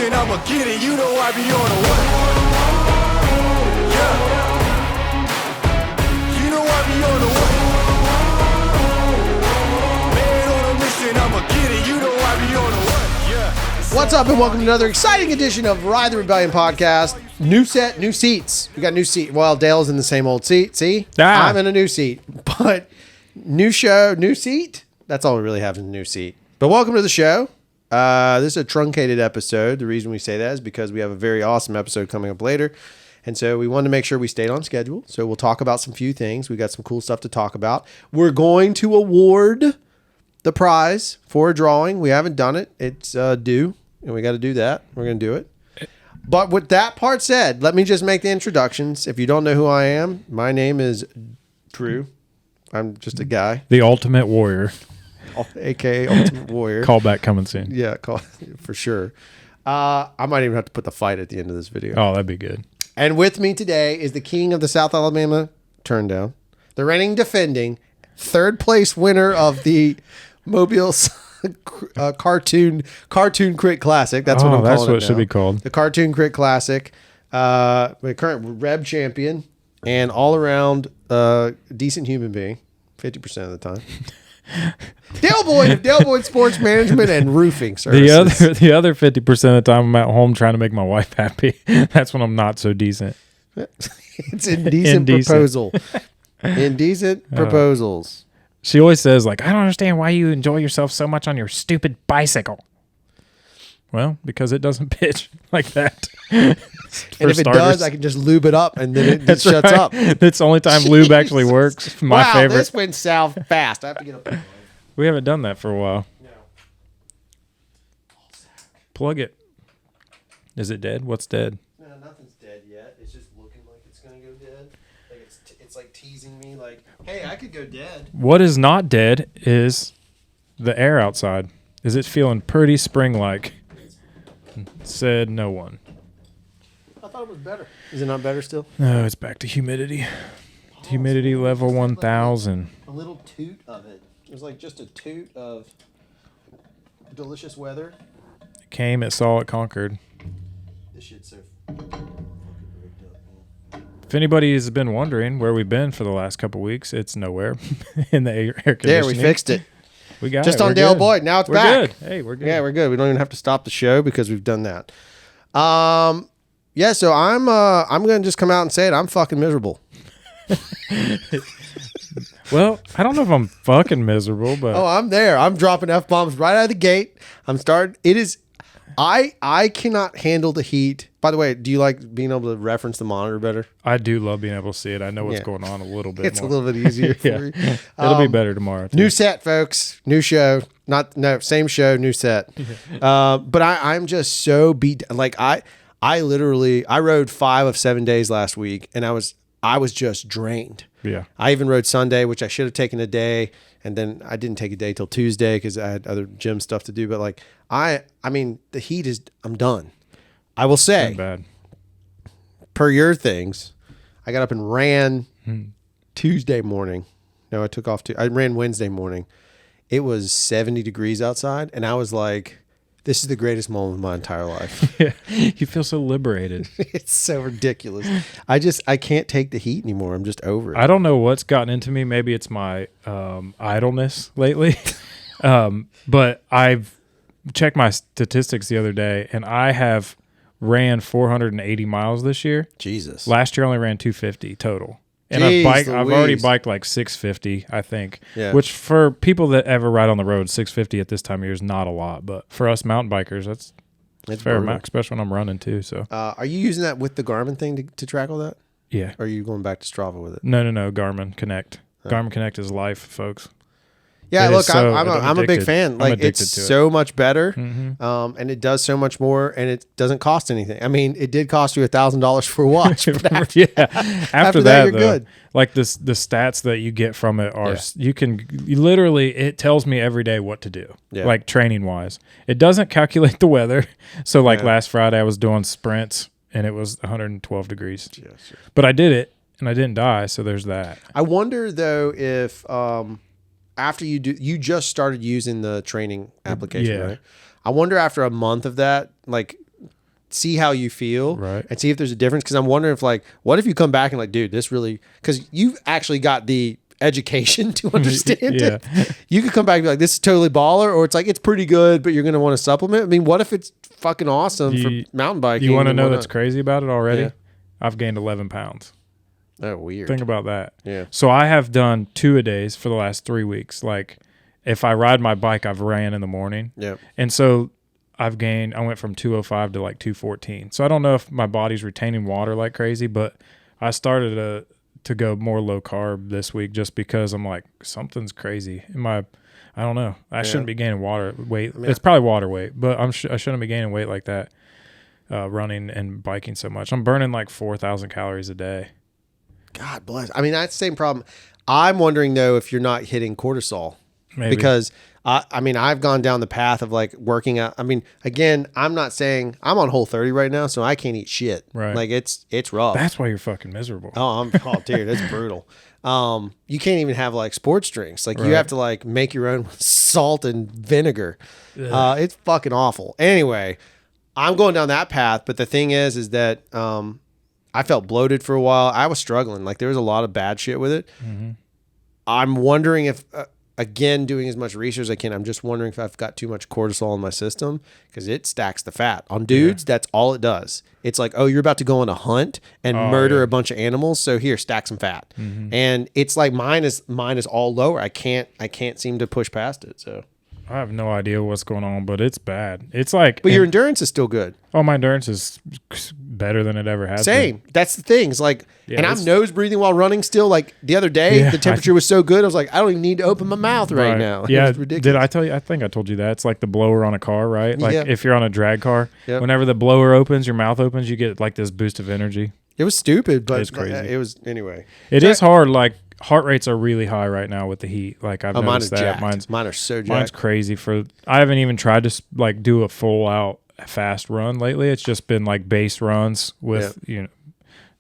mission, I'ma get it. You know I be on a what? Yeah. You know I be on a what? Man on a mission, I'ma get it. You know I be on a what? Yeah. What's up, and welcome to another exciting edition of Ride the Rebellion podcast. New set, new seats. We got new seat. Well, Dale's in the same old seat. See? I'm in a new seat. But new show, new seat. That's all we really have is a new seat. But welcome to the show. This is a truncated episode. The reason we say that is because we have a very awesome episode coming up later. And so we wanted to make sure we stayed on schedule. So we'll talk about some few things. We got some cool stuff to talk about. We're going to award the prize for a drawing. We haven't done it. It's due. And we got to do that. We're going to do it. But with that part said, let me just make the introductions. If you don't know who I am, my name is Drew. I'm just a guy. The Ultimate Warrior. AKA Ultimate Warrior. Callback coming soon. Yeah, for sure. I might even have to put the fight at the end of this video. Oh, that'd be good. And with me today is the king of the South Alabama Turndown, the reigning defending third place winner of the Mobile Cartoon Crit Classic. That's what I'm calling it. That's what it should be called. The Cartoon Crit Classic. The current Reb champion and all around decent human being, 50% of the time. Dale Boyd of Dale Boyd Sports Management and Roofing Services. The other 50% of the time I'm at home trying to make my wife happy. That's when I'm not so decent. It's indecent proposal. Indecent proposals. She always says, like, I don't understand why you enjoy yourself so much on your stupid bicycle. Well, because it doesn't pitch like that. And if it does, I can just lube it up and then it just shuts up. That's the only time lube actually works. My favorite. This went south fast. I have to get up. We haven't done that for a while. No. Plug it. Is it dead? What's dead? No, nothing's dead yet. It's just looking like it's going to go dead. Like it's like teasing me like, hey, I could go dead. What is not dead is the air outside. Is it feeling pretty spring-like? Said no one. I thought it was better. Is it not better still? No, it's back to humidity. Humidity level 1000. A little toot of it. It was like just a toot of delicious weather. It came, it saw, it conquered. This shit's so If anybody has been wondering where we've been for the last couple weeks, it's nowhere in the air conditioning. There, we fixed it. We got just it. on Dale Boyd. Now it's we're back. Good. Hey, we're good. Yeah, we're good. We don't even have to stop the show because we've done that. Yeah, so I'm gonna just come out and say it. I'm fucking miserable. Well, I don't know if I'm fucking miserable, but I'm there. I'm dropping F-bombs right out of the gate. I'm starting. It is. I cannot handle the heat. By the way, do you like being able to reference the monitor better? I do love being able to see it. I know what's going on a little bit. It's more. a little bit easier for you. It'll be better tomorrow. Too. New set, folks. New show. Same show, new set. But I'm just so beat. Like I rode 5 of 7 days last week, and I was just drained. Yeah. I even rode Sunday, which I should have taken a day, and then I didn't take a day till Tuesday because I had other gym stuff to do. But like I mean, the heat is. I'm done. I will say, bad. Per your things, I got up and ran Tuesday morning. No, I ran Wednesday morning. It was 70 degrees outside, and I was like, this is the greatest moment of my entire life. Yeah. You feel so liberated. It's so ridiculous. I can't take the heat anymore. I'm just over it. I don't know what's gotten into me. Maybe it's my idleness lately. But I've checked my statistics the other day, and I have ran 480 miles this year. Jesus. Last year I only ran 250 total. And Jeez, I've already biked like 650, I think. Yeah. Which for people that ever ride on the road, 650 at this time of year is not a lot. But for us mountain bikers, that's fair amount, especially when I'm running too. So, are you using that with the Garmin thing to track all that? Yeah. Or are you going back to Strava with it? No. Garmin Connect. Garmin Connect is life, folks. Yeah, It look, so- I'm a big fan. Like, it's so much better, and it does so much more, and it doesn't cost anything. I mean, it did cost you $1,000 for a watch. But Yeah. After that, you're though, good. like the stats that you get from it are you literally it tells me every day what to do. Yeah. Like training wise, it doesn't calculate the weather. So like last Friday, I was doing sprints and it was 112 degrees. Yeah, sure. But I did it and I didn't die. So there's that. I wonder though if after you just started using the training application, right? I wonder after a month of that, like see how you feel, right, and see if there's a difference. Because I'm wondering if like, what if you come back and like, dude, this really, because you've actually got the education to understand it. You could come back and be like, this is totally baller, or it's like it's pretty good, but you're gonna want to supplement. I mean, what if it's fucking awesome for mountain biking? You want to know that's crazy about it already? Yeah. I've gained 11 pounds. Oh, weird. Think about that. Yeah. So I have done 2-a-days for the last 3 weeks. Like if I ride my bike, I've ran in the morning. Yeah. And so I went from 205 to like 214. So I don't know if my body's retaining water like crazy, but I started to go more low carb this week just because I'm like, something's crazy. I don't know. I shouldn't be gaining weight. I mean, it's probably water weight, but I shouldn't be gaining weight like that, running and biking so much. I'm burning like 4,000 calories a day. God bless. I mean, that's the same problem. I'm wondering though if you're not hitting cortisol. Maybe. Because I mean, I've gone down the path of like working out. I mean, again, I'm not saying I'm on Whole30 right now, so I can't eat shit. Right. Like it's rough. That's why you're fucking miserable. Oh, dude, it's brutal. You can't even have like sports drinks. Like you have to like make your own with salt and vinegar. It's fucking awful. Anyway, I'm going down that path. But the thing is that I felt bloated for a while. I was struggling. Like there was a lot of bad shit with it. Mm-hmm. I'm wondering if, again, doing as much research as I can, I'm just wondering if I've got too much cortisol in my system because it stacks the fat. On dudes, that's all it does. It's like, oh, you're about to go on a hunt and murder a bunch of animals. So here, stack some fat. Mm-hmm. And it's like mine is all lower. I can't seem to push past it. So I have no idea what's going on, but it's bad. It's like, but your endurance is still good. Oh, my endurance is better than it ever has. Same. Been. That's the thing. It's like, and I'm nose breathing while running still. Like the other day, the temperature was so good. I was like, I don't even need to open my mouth right now. Yeah. It was ridiculous. Did I tell you? I think I told you that. It's like the blower on a car, right? Like if you're on a drag car, whenever the blower opens, your mouth opens, you get like this boost of energy. It was stupid, but it's crazy. It was anyway. It is hard. Like heart rates are really high right now with the heat. Like I've noticed that. Mine are so jacked. Mine's crazy. I haven't even tried to like do a full out fast run lately. It's just been like base runs with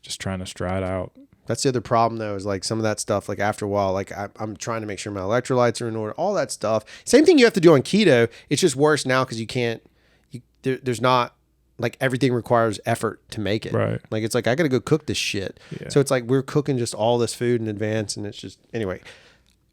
just trying to stride out. That's the other problem though, is like some of that stuff, like after a while, like I'm trying to make sure my electrolytes are in order, all that stuff. Same thing you have to do on keto. It's just worse now because there's not, like everything requires effort to make it. Right. Like it's like, I got to go cook this shit. Yeah. So it's like we're cooking just all this food in advance, and it's just, anyway.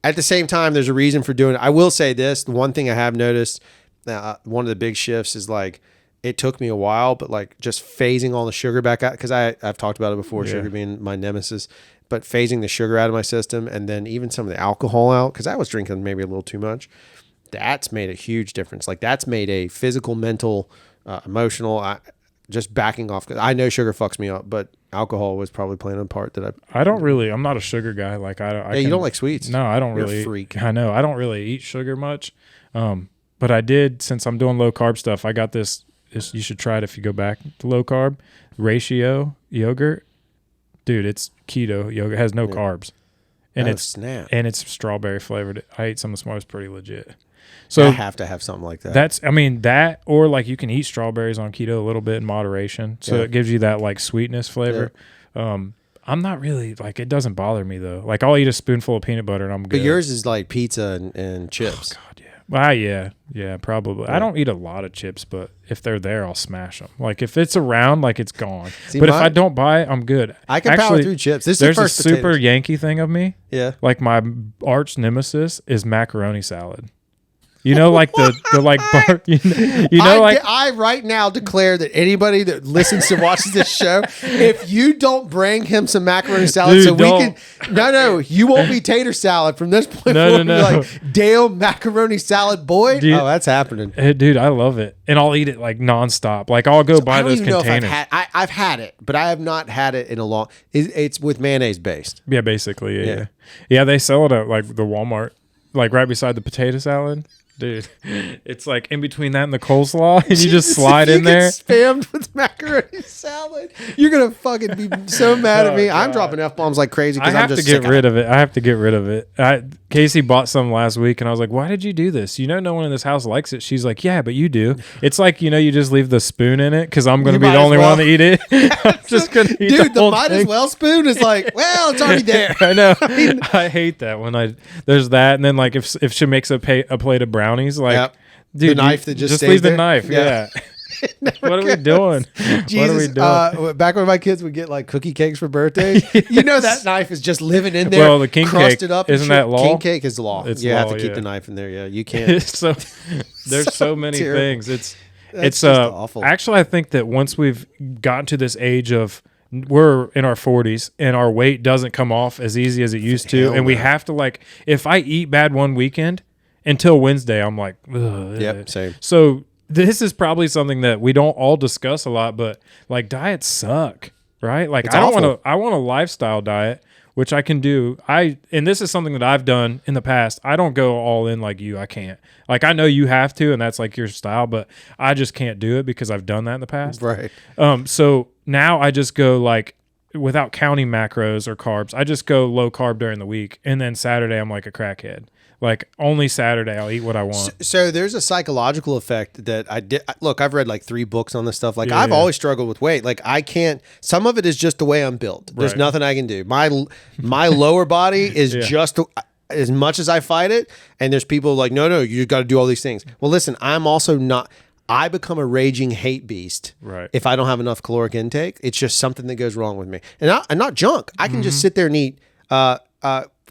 At the same time, there's a reason for doing it. I will say this, the one thing I have noticed, one of the big shifts is like, it took me a while, but like just phasing all the sugar back out, because I've talked about it before, sugar being my nemesis, but phasing the sugar out of my system, and then even some of the alcohol out, because I was drinking maybe a little too much. That's made a huge difference. Like that's made a physical, mental, emotional, just backing off. I know sugar fucks me up, but alcohol was probably playing a part that I'm not a sugar guy. Like you don't like sweets. No, I don't You're really. A freak. I know. I don't really eat sugar much. But I did, since I'm doing low carb stuff, I got this, you should try it if you go back to low carb ratio yogurt. Dude, it's keto yogurt. It has no carbs. And and it's strawberry flavored. I ate some this morning. It's pretty legit. So I have to have something like that. That, or like you can eat strawberries on keto a little bit in moderation. So it gives you that like sweetness flavor. Yeah. I'm not really like, it doesn't bother me though. Like I'll eat a spoonful of peanut butter and I'm good. But yours is like pizza and chips. Oh God, yeah. Yeah, probably. Yeah. I don't eat a lot of chips, but if they're there, I'll smash them. Like if it's around, like it's gone. But if I don't buy it, I'm good. I can power through chips. There's a super Yankee thing of me. Yeah. Like my arch nemesis is macaroni salad. You know, like the like bar, I right now declare that anybody that listens to watches this show, if you don't bring him some macaroni salad, Dude, we can, you won't be tater salad from this point forward. No. Like Dale macaroni salad boy. Dude, that's happening. Dude, I love it, and I'll eat it like nonstop. Like I'll go buy those containers. I've had it, but I have not had it in a long. It's with mayonnaise based. Yeah, basically. Yeah. They sell it at like the Walmart, like right beside the potato salad. Dude, it's like in between that and the coleslaw, and you just slide in there. Spammed with macaroni salad. You're gonna fucking be so mad at me. God. I'm dropping F-bombs like crazy because I'm just I have to get rid of it. Casey bought some last week, and I was like, "Why did you do this? You know, no one in this house likes it." She's like, "Yeah, but you do." It's like, you just leave the spoon in it because I'm gonna be the only one to eat it. I'm just gonna eat the whole might thing. As well spoon is like, well, it's already there. I know. I hate that when there's that, and then like if she makes a plate of brownies, like, dude, the knife that just leave there. the knife. Yeah. What are we doing? Jesus, What are we doing? back when my kids would get like cookie cakes for birthdays, you know that knife is just living in there. Well, the king crusted cake, up. isn't that law? King cake is law. It's you have law, to keep yeah. the knife in there. Yeah, you can't. So there's so many terrible. things. That's It's just awful. Actually, I think that once we've gotten to this age of we're in our 40s and our weight doesn't come off as easy as it used to, Hell and we no. have to like if I eat bad one weekend until Wednesday, I'm like, ugh. Yep, same. So this is probably something that we don't all discuss a lot, but diets suck, right? Like It's I awful. want a lifestyle diet, which I can do. And this is something that I've done in the past. I don't go all in like you. I can't. Like I know you have to, and that's like your style, but I just can't do it because I've done that in the past. Right. So now I just go like without counting macros or carbs. I just go low carb during the week, and then Saturday I'm like a crackhead. Like only Saturday I'll eat what I want. So there's a psychological effect that I did. Look, I've read like 3 books on this stuff. Like Yeah, I've yeah. always struggled with weight. Like I can't. Some of it is just the way I'm built. There's Right. nothing I can do. My lower body is just as much as I fight it. And there's people like, no, you got to do all these things. Well, listen, I'm also not. I become a raging hate beast Right. if I don't have enough caloric intake. It's just something that goes wrong with me, and not junk. I can Mm-hmm. just sit there and eat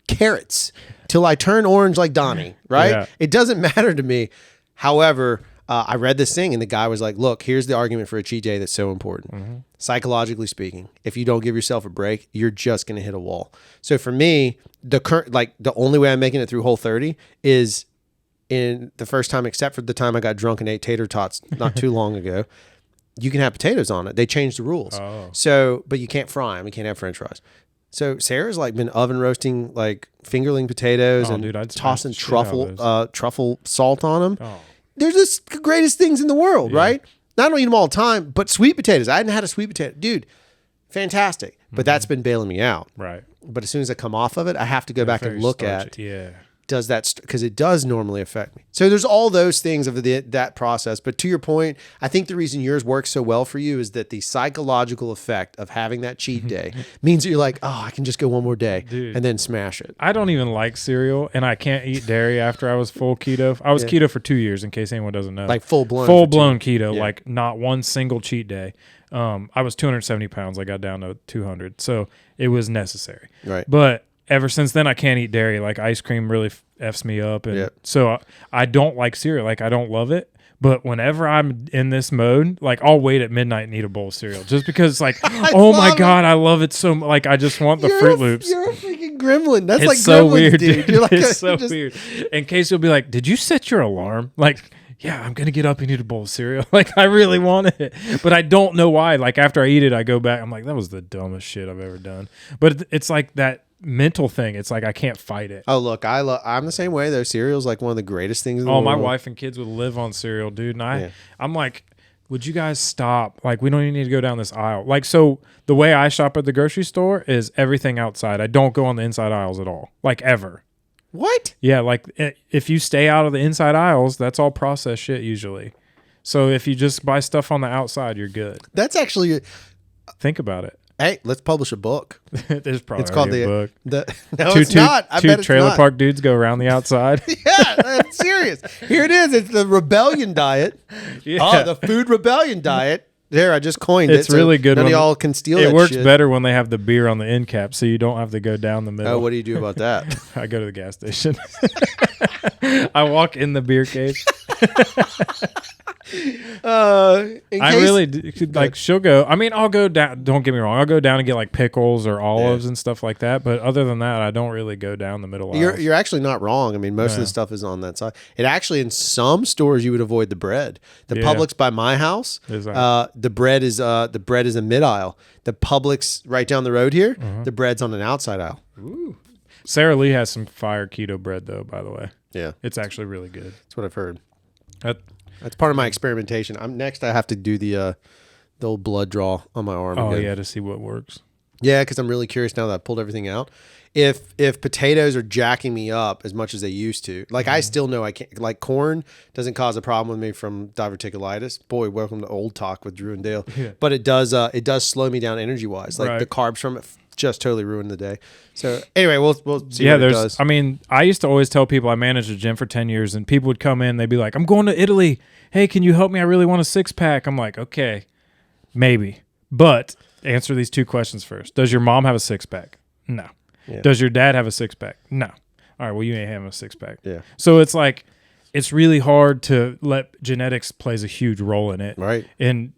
carrots till I turn orange like Donnie. Right? Yeah. It doesn't matter to me. However, I read this thing and the guy was like, look, here's the argument for a cheat day that's so important. Mm-hmm. Psychologically speaking, if you don't give yourself a break, you're just going to hit a wall. So for me, the only way I'm making it through Whole30 is in the first time, except for the time I got drunk and ate tater tots not too long ago, you can have potatoes on it. They changed the rules. Oh. So, but you can't fry them. You can't have French fries. So Sarah's like been oven roasting like fingerling potatoes and dude, I'd tossing smash the shit out of truffle salt on them. Oh. They're just the greatest things in the world, right? I don't eat them all the time, but sweet potatoes. I hadn't had a sweet potato. Dude, fantastic. But that's been bailing me out. Right. But as soon as I come off of it, I have to go back and Very look starchy. at Yeah. does that because it does normally affect me. So there's all those things of that process. But to your point, I think the reason yours works so well for you is that the psychological effect of having that cheat day means that you're like, oh, I can just go one more day Dude. and then smash it. I don't even like cereal, and I can't eat dairy after I was full keto. I was keto for 2 years, in case anyone doesn't know. Like full blown. keto, Yeah. like not one single cheat day. I was 270 pounds. I got down to 200, so it was necessary. Right. But ever since then, I can't eat dairy. Like ice cream really f's me up, and Yep. so I don't like cereal. Like I don't love it. But whenever I'm in this mode, like I'll wait at midnight and eat a bowl of cereal just because it's like, oh my love God, I love it so much. Like I just want the Fruit Loops. You're a freaking gremlin. That's It's like so gremlins, weird, dude. dude. You're like It's so just- weird. In case you'll be like, did you set your alarm? Like, yeah, I'm going to get up and eat a bowl of cereal. Like, I really want it. But I don't know why. Like, after I eat it, I go back. I'm like, that was the dumbest shit I've ever done. But it's like that mental thing. It's like I can't fight it. Oh, look, I'm the same way, though. Cereal's like one of the greatest things in the Oh, world. my wife and kids would live on cereal, dude. And Yeah. I'm like, would you guys stop? Like, we don't even need to go down this aisle. Like, so the way I shop at the grocery store is everything outside. I don't go on the inside aisles at all. Like, ever. What? Yeah, like if you stay out of the inside aisles, that's all processed shit usually. So if you just buy stuff on the outside, you're good. That's actually. Think about it. Hey, let's publish a book. There's probably It's called already a book. No, it's not. I two bet it's trailer not. park dudes go around the outside. Yeah, I'm serious. Here it is. It's the rebellion diet. Yeah. Oh, the food rebellion diet. There, I just coined it. It's really good None of when- y'all can steal It that works shit. better when they have the beer on the end cap, so you don't have to go down the middle. Oh, what do you do about that? I go to the gas station. I walk in the beer case. I really like. She'll go. I mean, I'll go down. Don't get me wrong. I'll go down and get like pickles or olives and stuff like that. But other than that, I don't really go down the middle. You're actually not wrong. I mean, most of Yeah. the stuff is on that side. It actually, in some stores, you would avoid the bread. The Yeah. Publix by my house, Is that- the bread is a mid aisle. The Publix right down the road here, Uh-huh. the bread's on an outside aisle. Sarah Lee has some fire keto bread though. By the way, Yeah, it's actually really good. that's what I've heard. That, That's part of my experimentation. I have to do the old blood draw on my arm. oh again. yeah, to see what works. Yeah, because I'm really curious now that I pulled everything out. If potatoes are jacking me up as much as they used to, like I still know I can't. Like corn doesn't cause a problem with me from diverticulitis. Boy, welcome to old talk with Drew and Dale. Yeah. But it does slow me down energy wise. Like Right. the carbs from it just totally ruined the day. So anyway, we'll see what it does. I mean, I used to always tell people I managed a gym for 10 years and people would come in, they'd be like, I'm going to Italy. Hey, can you help me? I really want a 6-pack. I'm like, okay, maybe. But answer these 2 questions first. Does your mom have a 6-pack? No. Yeah. Does your dad have a 6-pack? No. All right, well, you ain't having a 6-pack. Yeah. So it's like, it's really hard to let genetics plays a huge role in it. Right. And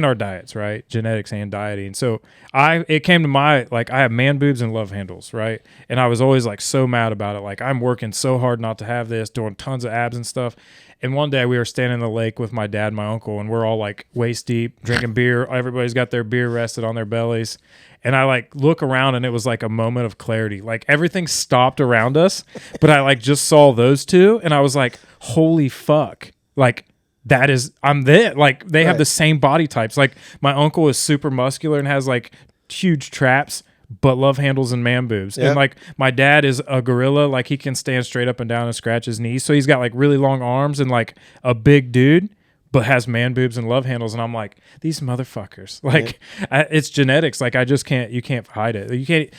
our diets, right? Genetics and dieting. So it came to my, like, I have man boobs and love handles, right? And I was always like so mad about it. Like, I'm working so hard not to have this, doing tons of abs and stuff. And one day we were standing in the lake with my dad and my uncle, and we're all like waist deep drinking beer. Everybody's got their beer rested on their bellies. And I like look around and it was like a moment of clarity. Like everything stopped around us, but I like just saw those 2 and I was like, holy fuck. Like, that is, I'm there. Like, they have the same body types. Like, my uncle is super muscular and has like huge traps, but love handles and man boobs. Yep. And like, my dad is a gorilla. Like, he can stand straight up and down and scratch his knees. So he's got like really long arms and like a big dude, but has man boobs and love handles. And I'm like, these motherfuckers, like, it's genetics. Like, you can't hide it. You can't,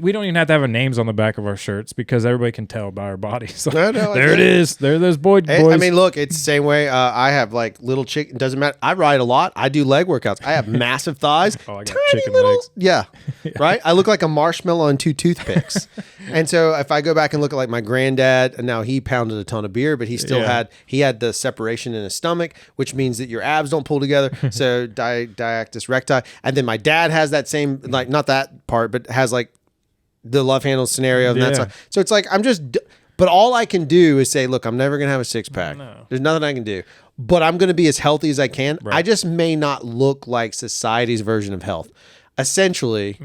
we don't even have to have our names on the back of our shirts because everybody can tell by our bodies. So there it is. There are those boys. I mean, look, it's the same way. I have like little chicken. Doesn't matter. I ride a lot. I do leg workouts. I have massive thighs. Oh, I got tiny chicken little, legs. Yeah. Right. I look like a marshmallow on 2 toothpicks. And so if I go back and look at like my granddad, and now he pounded a ton of beer, but he still had the separation in his stomach, which means that your abs don't pull together. So diactus recti. And then my dad has that same, like, not that part, but has like the love handle scenario. And that's so it's like, but all I can do is say, look, I'm never going to have a 6-pack. No. There's nothing I can do, but I'm going to be as healthy as I can. Right. I just may not look like society's version of health. Essentially,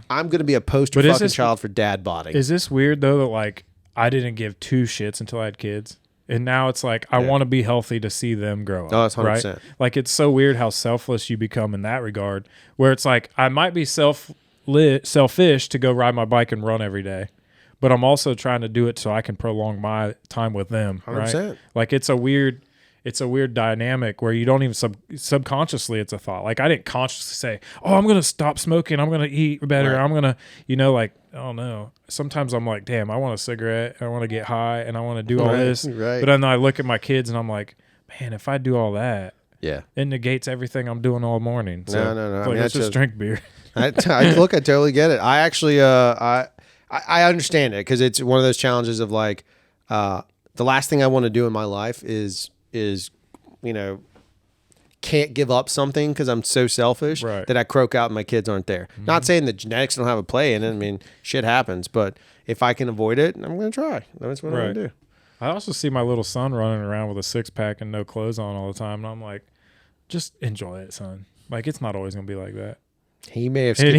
I'm going to be a poster fucking child for dad body. Is this weird though that like I didn't give 2 shits until I had kids? And now it's like, I want to be healthy to see them grow up. Oh, that's 100%. Right? Like, it's so weird how selfless you become in that regard, where it's like, I might be selfish to go ride my bike and run every day, but I'm also trying to do it so I can prolong my time with them. 100%. Right? Like, it's a weird dynamic where you don't even subconsciously, it's a thought. Like, I didn't consciously say, oh, I'm going to stop smoking. I'm going to eat better. Right. I'm going to, like, I don't know. Sometimes I'm like, damn, I want a cigarette. I want to get high and I want to do all this. Right. But then I look at my kids and I'm like, man, if I do all that, it negates everything I'm doing all morning. So no. Like, let's just drink beer. I totally get it. I actually, I understand it because it's one of those challenges of like, the last thing I want to do in my life is can't give up something because I'm so selfish that I croak out and my kids aren't there. Mm-hmm. Not saying that genetics don't have a play in it. I mean, shit happens, but if I can avoid it, I'm going to try. That's what I'm going to do. I also see my little son running around with a 6-pack and no clothes on all the time. And I'm like, just enjoy it, son. Like, it's not always going to be like that. He may have skipped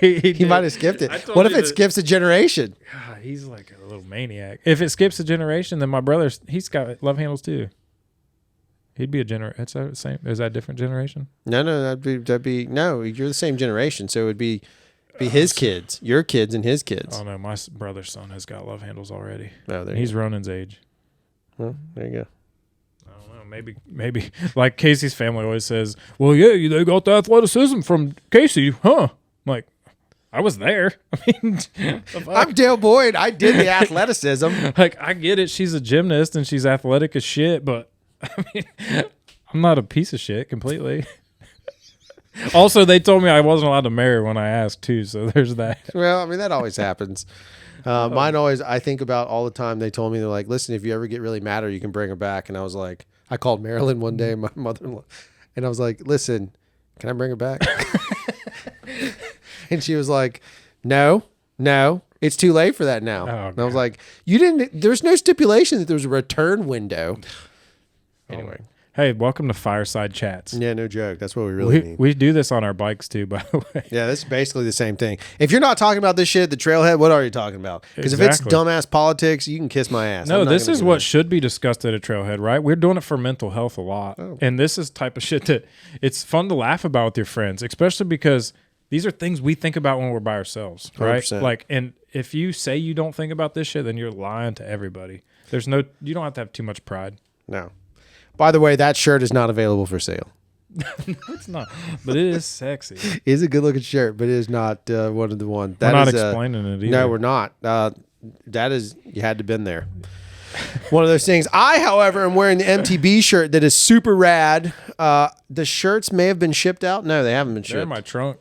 it. He might have skipped it. What if it skips a generation? God, he's like a little maniac. If it skips a generation, then my brother, he's got love handles too. He'd be a generation. It's the same. Is that a different generation? No, that'd be no. You're the same generation, so it would be his kids, your kids, and his kids. Oh no, my brother's son has got love handles already. Oh, there he's Ronan's age. Well, there you go. I don't know. Maybe like Casey's family always says, "Well, yeah, they got the athleticism from Casey, huh?" I'm like, I was there. I mean, I'm Dale Boyd. I did the athleticism. Like, I get it. She's a gymnast and she's athletic as shit, but I mean, I'm not a piece of shit completely. Also, they told me I wasn't allowed to marry when I asked too, so there's that. Well, I mean, that always happens. Mine always, I think about all the time. They told me, they're like, listen, if you ever get really mad at her, you can bring her back. And I was like, I called Marilyn one day, my mother-in-law, and I was like, listen, can I bring her back? And she was like, no, it's too late for that now. Oh, and I was like, there's no stipulation that there was a return window. Anyway. Hey, welcome to Fireside Chats. Yeah, no joke. That's what we really need. We do this on our bikes too, by the way. Yeah, this is basically the same thing. If you're not talking about this shit at the trailhead, what are you talking about? Because if it's dumbass politics, you can kiss my ass. No, this is what should be discussed at a trailhead, right? We're doing it for mental health a lot. Oh. And this is type of shit that it's fun to laugh about with your friends, especially because these are things we think about when we're by ourselves, right? 100%. Like, and if you say you don't think about this shit, then you're lying to everybody. You don't have to have too much pride. No. By the way, that shirt is not available for sale. It's not, but it is sexy. It is a good looking shirt, but it is not one of the ones. We're not explaining it either. No, we're not. That is, you had to been there. One of those things. I, however, am wearing the MTB shirt that is super rad. The shirts may have been shipped out. No, they haven't been shipped. They're in my trunk.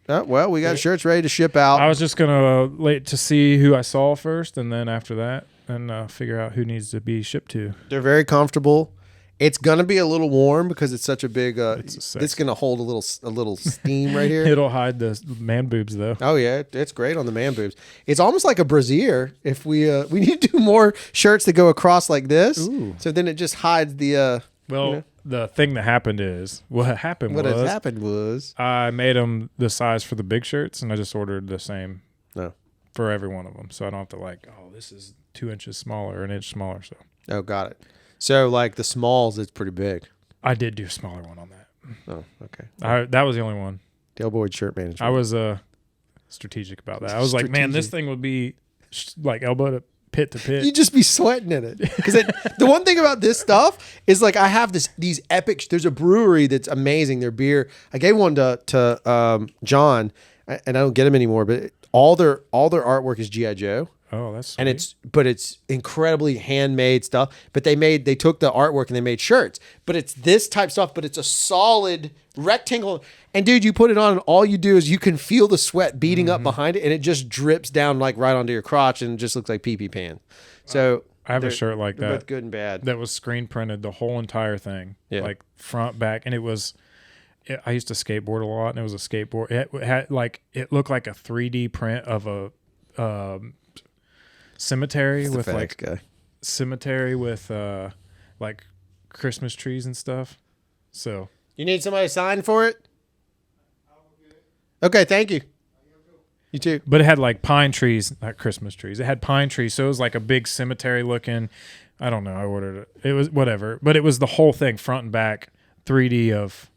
Oh, well, we got shirts ready to ship out. I was just gonna wait to see who I saw first, and then after that, and figure out who needs to be shipped to. They're very comfortable. It's gonna be a little warm because it's such a big. It's gonna hold a little steam right here. It'll hide the man boobs though. Oh yeah, it's great on the man boobs. It's almost like a brassiere. If we need to do more shirts that go across like this, so then it just hides the. The thing that happened is what has happened was I made them the size for the big shirts, and I just ordered the same for every one of them, so I don't have to this is 2 inches smaller, an inch smaller. So got it. So like the smalls, it's pretty big. I did do a smaller one on that. Oh, okay. That was the only one. Dale Boyd shirt management. I was strategic about that. I was like, man, this thing would be like elbow to pit to pit. You'd just be sweating in it. Because the one thing about this stuff is like I have these epic. There's a brewery that's amazing. Their beer. I gave one to John, and I don't get them anymore. But all their artwork is G.I. Joe. Oh, that's sweet. And it's incredibly handmade stuff. But they took the artwork and they made shirts. But it's this type stuff. But it's a solid rectangle. And dude, you put it on, and all you do is you can feel the sweat beating up behind it, and it just drips down like right onto your crotch, and it just looks like pee-pee pan. So I have a shirt like that. Both good and bad. That was screen printed, the whole entire thing, like front, back, and it was. I used to skateboard a lot, and it was a skateboard. It had it looked like a 3D print of a cemetery with like Christmas trees and stuff. So you need somebody to sign for it? Okay, thank you. You too. But it had like pine trees, not Christmas trees. It had pine trees, so it was like a big cemetery looking. I don't know. I ordered it. It was whatever, but it was the whole thing, front and back, 3D of,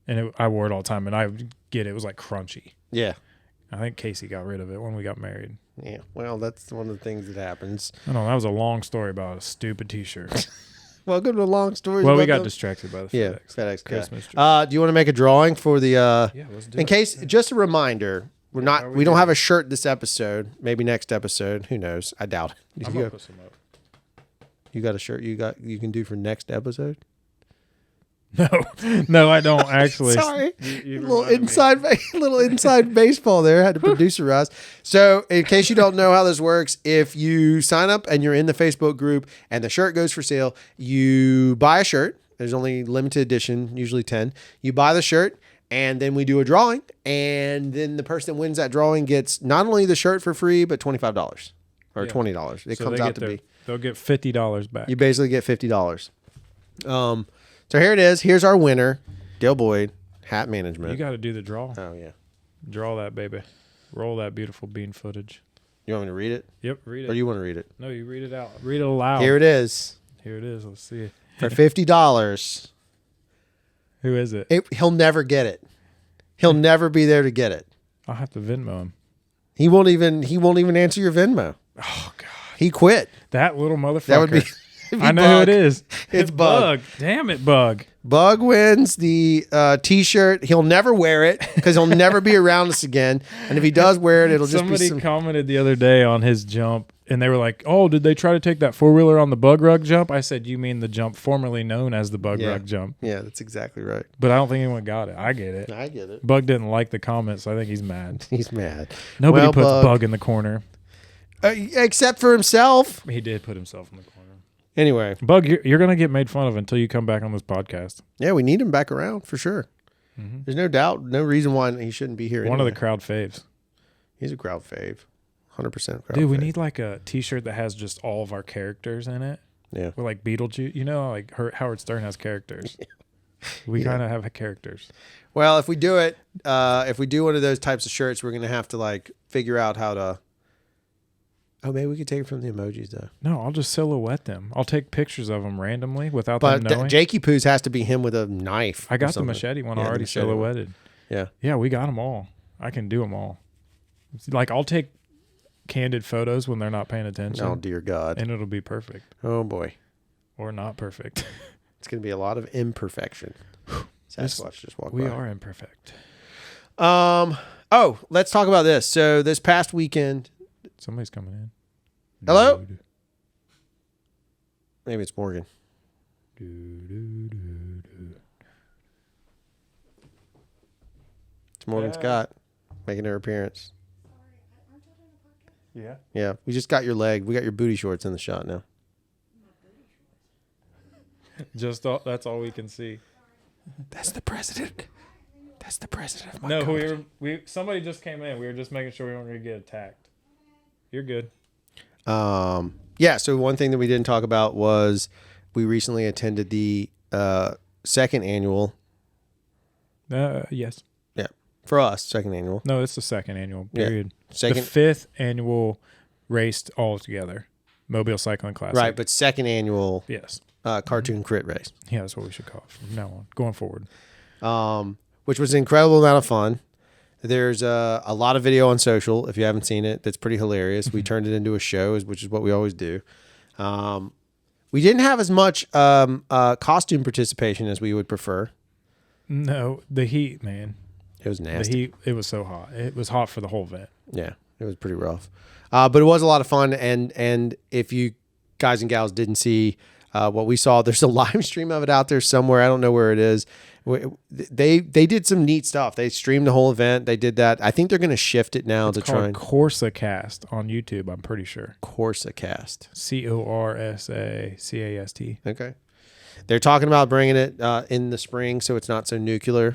and I wore it all the time. And I get it was like crunchy. Yeah. I think Casey got rid of it when we got married. Yeah. Well, that's one of the things that happens. I don't know. That was a long story about a stupid T-shirt. Welcome to long stories. Well, we got distracted by the FedEx Christmas tree. Do you want to make a drawing for the? Yeah, let's do it. In case, just a reminder, we don't have a shirt this episode. Maybe next episode. Who knows? I doubt it. I'm gonna put some up. You got a shirt you can do for next episode? No, I don't actually. Sorry, little inside baseball there. Had to producer us. So, in case you don't know how this works, if you sign up and you're in the Facebook group and the shirt goes for sale, you buy a shirt. There's only limited edition, usually 10. You buy the shirt, and then we do a drawing, and then the person that wins that drawing gets not only the shirt for free, but $25 or $20. It comes out to be. They'll get $50 back. You basically get $50. So here it is. Here's our winner, Dale Boyd, Hat Management. You got to do the draw. Oh, yeah. Draw that, baby. Roll that beautiful bean footage. You want me to read it? Yep, read it. Or you want to read it? No, you read it out. Read it aloud. Here it is. Here it is. Let's see it. For $50. Who is it? He'll never get it. He'll never be there to get it. I'll have to Venmo him. He won't even answer your Venmo. Oh, God. He quit. That little motherfucker. That would be... I know who it is. It's Bug. Damn it, Bug. Bug wins the T-shirt. He'll never wear it because he'll never be around us again. And if he does wear it, it'll just be Somebody commented the other day on his jump, and they were like, oh, did they try to take that four-wheeler on the Bug Rug jump? I said, you mean the jump formerly known as the Bug Rug jump. Yeah, that's exactly right. But I don't think anyone got it. I get it. I get it. Bug didn't like the comment, so I think he's mad. He's mad. Nobody puts Bug in the corner. Except for himself. He did put himself in the corner. Anyway. Bug, you're going to get made fun of until you come back on this podcast. Yeah, we need him back around for sure. Mm-hmm. There's no doubt, no reason why he shouldn't be here. One of the crowd faves. He's a crowd fave. 100% crowd fave. Dude, we need like a T-shirt that has just all of our characters in it. Yeah. With like Beetlejuice. You know, like Howard Stern has characters. We kind of have characters. Well, if we do it, if we do one of those types of shirts, we're going to have to like figure out how to... Oh, maybe we could take it from the emojis, though. No, I'll just silhouette them. I'll take pictures of them randomly without them knowing. But Jakey Poos has to be him with a knife. I got the machete one already silhouetted. Yeah. Yeah, we got them all. I can do them all. Like, I'll take candid photos when they're not paying attention. Oh, dear God. And it'll be perfect. Oh, boy. Or not perfect. It's going to be a lot of imperfection. Sasquatch just walked We by. are imperfect. Oh, let's talk about this. So this past weekend, Somebody's coming in. hello? Dude. Maybe it's Morgan. It's Morgan Scott making her appearance. Yeah. Yeah, we just got your leg. We got your booty shorts in the shot now. That's all we can see. That's the president. That's the president of my No, company. somebody just came in. We were just making sure we weren't going to get attacked. You're good. Yeah, so one thing that we didn't talk about was we recently attended the second annual. Yes. Yeah, for us, second annual. No, it's the second annual. Period. Second, The fifth annual raced all together. Mobile Cycling Classic. right, but second annual Yes. cartoon crit race. Yeah, that's what we should call it from now on, going forward. Which was an incredible amount of fun. There's a lot of video on social. If you haven't seen it, that's pretty hilarious. We turned it into a show, which is what we always do. We didn't have as much costume participation as we would prefer. No, the heat, man. It was The nasty. heat, it was so hot. It was hot for the whole event. Yeah, it was pretty rough. But it was a lot of fun. And if you guys and gals didn't see what we saw, there's a live stream of it out there somewhere. I don't know where it is. They did some neat stuff. They streamed the whole event. They did that. I think they're going to shift it now to try and CorsaCast on YouTube, I'm pretty sure. CorsaCast. CorsaCast. Okay. They're talking about bringing it in the spring so it's not so nuclear,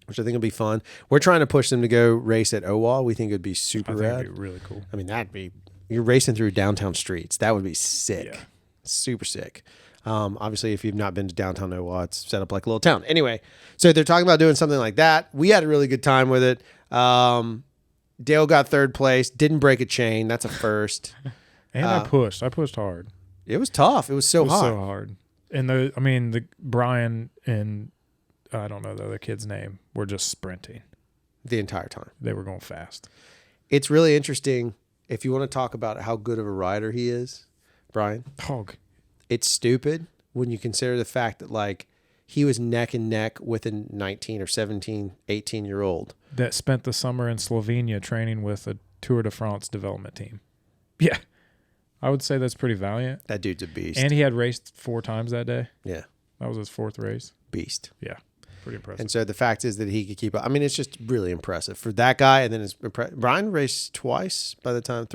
which I think will be fun. We're trying to push them to go race at OWA. We think it'd be super I think rad. it'd be really cool. I mean, you're racing through downtown streets. That would be sick. Yeah. Super sick. Obviously, if you've not been to downtown OWA, it's set up like a little town. Anyway, so they're talking about doing something like that. We had a really good time with it. Dale got third place, didn't break a chain. That's a first. And I pushed hard. It was tough. It was so hot. So hard. And the Brian and I don't know the other kid's name were just sprinting the entire time. They were going fast. It's really interesting if you want to talk about how good of a rider he is, Brian. Hog. It's stupid when you consider the fact that like he was neck and neck with a 19 or 17, 18-year-old. That spent the summer in Slovenia training with a Tour de France development team. Yeah. I would say that's pretty valiant. That dude's a beast. And he had raced 4 times that day. Yeah. That was his 4th race. Beast. Yeah. Pretty impressive. And so the fact is that he could keep up. I mean, it's just really impressive for that guy. And then Brian raced 3 times by the time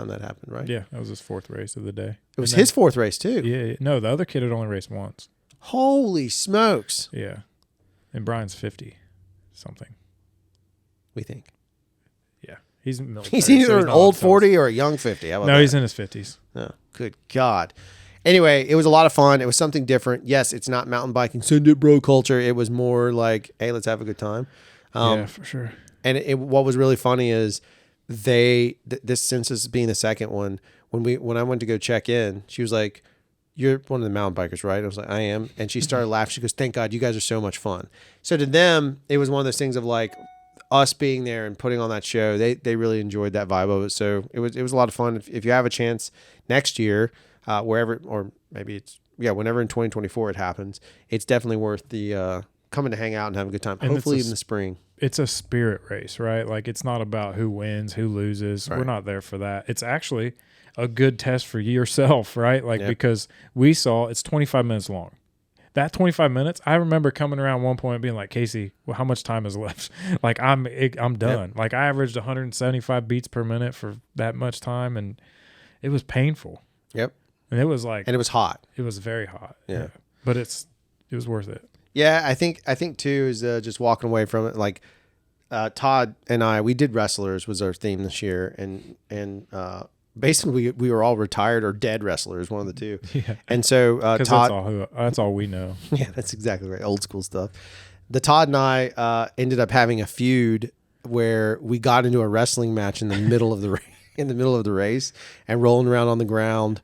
that happened, right? Yeah. That was his 4th race of the day. It was his 4th race too. Yeah. No, the other kid had only raced once. Holy smokes. Yeah. And Brian's 50 something. We think. Yeah. He's military, He's either so an not old allowed to 40 or a young 50. How about No, that? he's in his 50s. Oh, good God. Anyway, it was a lot of fun. It was something different. Yes, it's not mountain biking, send it bro culture. It was more like, hey, let's have a good time. Yeah, for sure. And what was really funny is this since this being the second one, when I went to go check in, she was like, "You're one of the mountain bikers, right?" I was like, "I am." And she started laughing. She goes, "Thank God, you guys are so much fun." So to them, it was one of those things of like us being there and putting on that show. They really enjoyed that vibe of it. So it was a lot of fun. If you have a chance next year, wherever, or maybe whenever in 2024 it happens, it's definitely worth the coming to hang out and have a good time. And hopefully in the spring. It's a spirit race, right? Like it's not about who wins, who loses. Right. We're not there for that. It's actually a good test for yourself, right? Like because we saw it's 25 minutes long. That 25 minutes, I remember coming around one point being like, Casey, well, how much time is left? Like I'm done. Yep. Like I averaged 175 beats per minute for that much time, and it was painful. Yep. And it was like, And it was hot. it was very hot. Yeah. But it was worth it. Yeah, I think too is just walking away from it. Like Todd and we did wrestlers was our theme this year, and basically we were all retired or dead wrestlers, one of the two. Yeah. And so Todd, that's all we know. yeah, that's exactly right, old school stuff. The Todd and I ended up having a feud where we got into a wrestling match in the middle of the race and rolling around on the ground.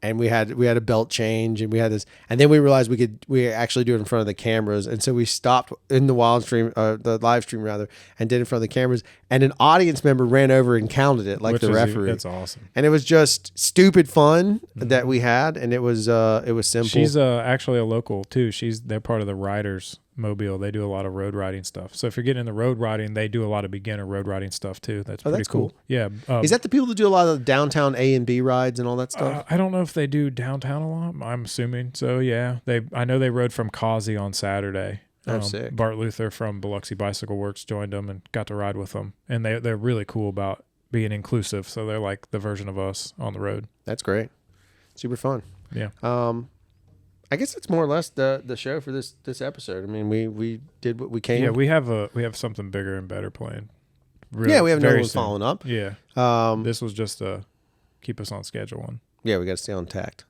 and we had a belt change, and we had this, and then we realized we actually do it in front of the cameras, and so we stopped in the the live stream rather, and did it in front of the cameras, and an audience member ran over and counted it like the referee. That's awesome. And it was just stupid fun that we had, and it was simple. She's actually a local too. They're part of the Riders Mobile. They do a lot of road riding stuff. So if you're getting into road riding, they do a lot of beginner road riding stuff too. That's pretty cool. Yeah. Is that the people that do a lot of downtown A and B rides and all that stuff? I don't know if they do downtown a lot. I'm assuming so. Yeah. I know they rode from Causey on Saturday. That's sick. Bart Luther from Biloxi Bicycle Works joined them and got to ride with them. And they're really cool about being inclusive. So they're like the version of us on the road. That's great. Super fun. Yeah. I guess that's more or less the show for this episode. I mean, we did what we came. Yeah, we have something bigger and better planned. Really, we have no one following up. Yeah. This was just a keep us on schedule one. Yeah, we got to stay on tact.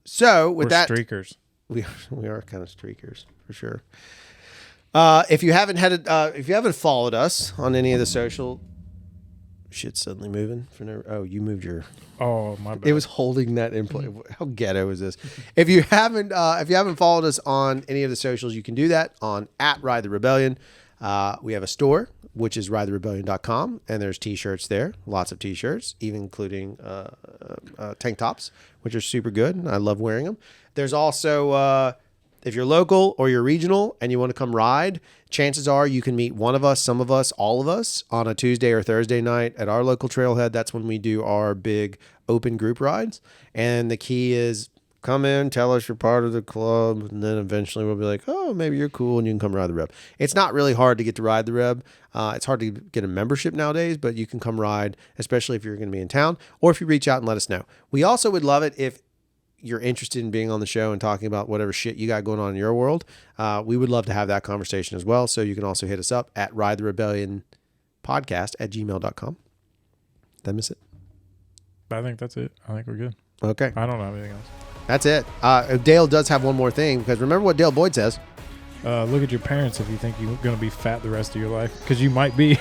So with We're streakers. We are kind of streakers for sure. If you haven't followed us on any of the social. Shit's suddenly moving. You moved your. Oh, my bad. It was holding that in place. How ghetto is this? If you haven't followed us on any of the socials, you can do that on @RideTheRebellion. We have a store, which is ridetherebellion.com, and there's t-shirts there. Lots of t-shirts, even including tank tops, which are super good. I love wearing them. There's also, if you're local or you're regional and you want to come ride, chances are you can meet one of us, some of us, all of us on a Tuesday or Thursday night at our local trailhead. That's when we do our big open group rides. And the key is come in, tell us you're part of the club, and then eventually we'll be like, oh, maybe you're cool and you can come ride the Reb. It's not really hard to get to ride the Reb. It's hard to get a membership nowadays, but you can come ride, especially if you're going to be in town or if you reach out and let us know. We also would love it if you're interested in being on the show and talking about whatever shit you got going on in your world. We would love to have that conversation as well. So you can also hit us up at ridetherebellionpodcast@gmail.com. Did I miss it? I think that's it. I think we're good. Okay. I don't have anything else. That's it. Dale does have one more thing, because remember what Dale Boyd says. Look at your parents if you think you're going to be fat the rest of your life, because you might be.